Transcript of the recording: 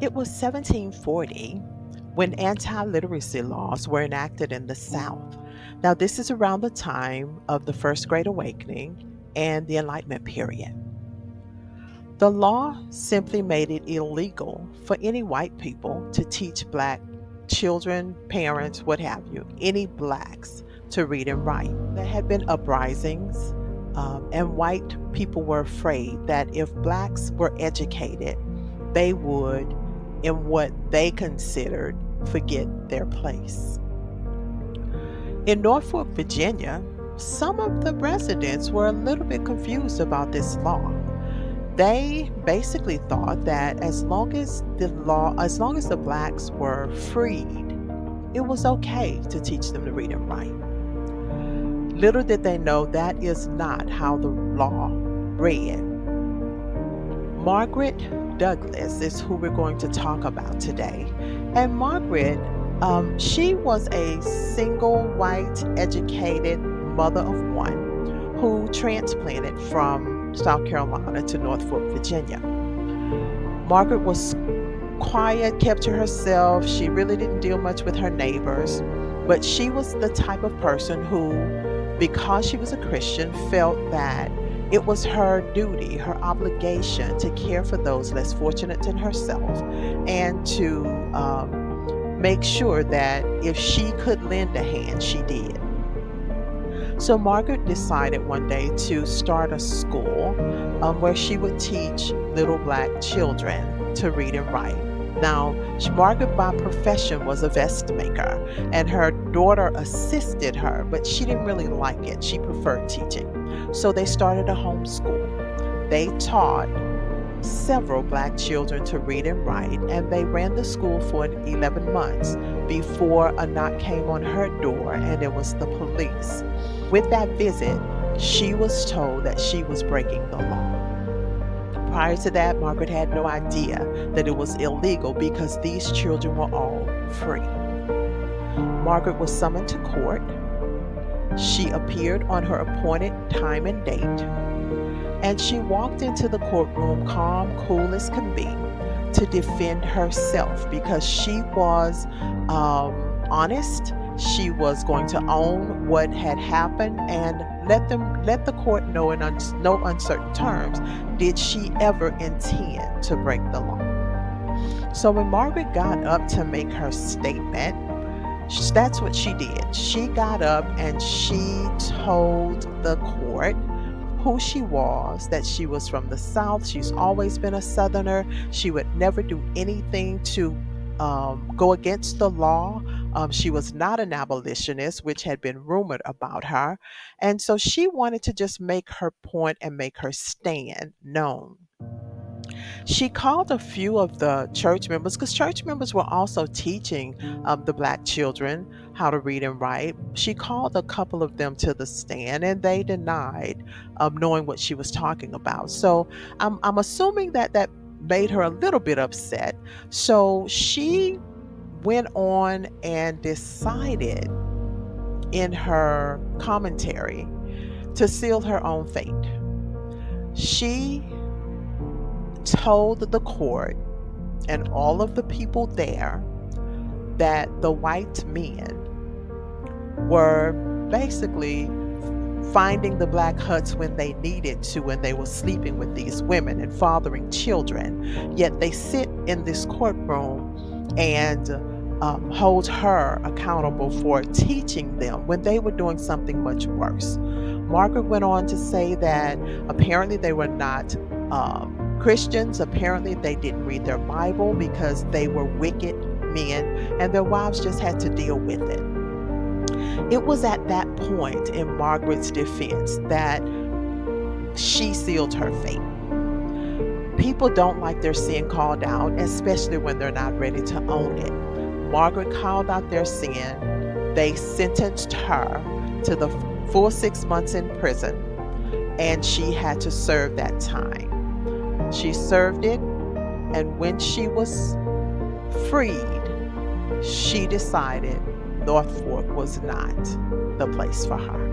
It was 1740 when anti literacy laws were enacted in the South. Now, this is around the time of the First Great Awakening and the Enlightenment period. The law simply made it illegal for any white people to teach Black children, parents, what have you, any Blacks to read and write. There had been uprisings, and white people were afraid that if Blacks were educated, they would, in what they considered, forget their place. In Norfolk, Virginia, some of the residents were a little bit confused about this law. They basically thought that as long as the Blacks were freed, it was okay to teach them to read and write. Little did they know that is not how the law read. Margaret Douglass is who we're going to talk about today. And Margaret, she was a single white educated mother of one who transplanted from South Carolina to Norfolk, Virginia. Margaret was quiet, kept to herself. She really didn't deal much with her neighbors, but she was the type of person who, because she was a Christian, felt that it was her duty, her obligation to care for those less fortunate than herself and to make sure that if she could lend a hand, she did. So Margaret decided one day to start a school where she would teach little Black children to read and write. Now, Margaret by profession was a vest maker, and her daughter assisted her, but she didn't really like it. She preferred teaching. So they started a homeschool. They taught several Black children to read and write, and they ran the school for 11 months before a knock came on her door, and it was the police. With that visit, she was told that she was breaking the law. Prior to that, Margaret had no idea that it was illegal because these children were all free. Margaret was summoned to court. She appeared on her appointed time and date, and she walked into the courtroom calm, cool as can be, to defend herself because she was honest. She was going to own what had happened and let the court know in no uncertain terms, did she ever intend to break the law. So when Margaret got up to make her statement, that's what she did. She got up and she told the court who she was, that she was from the South. She's always been a Southerner. She would never do anything to go against the law. She was not an abolitionist, which had been rumored about her. And so she wanted to just make her point and make her stand known. She called a few of the church members, because church members were also teaching the Black children how to read and write. She called a couple of them to the stand, and they denied knowing what she was talking about. So I'm assuming that that made her a little bit upset. So she went on and decided in her commentary to seal her own fate. She told the court and all of the people there that the white men were basically finding the Black huts when they needed to, when they were sleeping with these women and fathering children. Yet they sit in this courtroom and hold her accountable for teaching them when they were doing something much worse. Margaret went on to say that apparently they were not Christians. Apparently they didn't read their Bible because they were wicked men, and their wives just had to deal with it. It was at that point in Margaret's defense that she sealed her fate. People don't like their sin called out, especially when they're not ready to own it. Margaret called out their sin. They sentenced her to the full 6 months in prison, and she had to serve that time. She served it, and when she was freed, she decided Norfolk was not the place for her.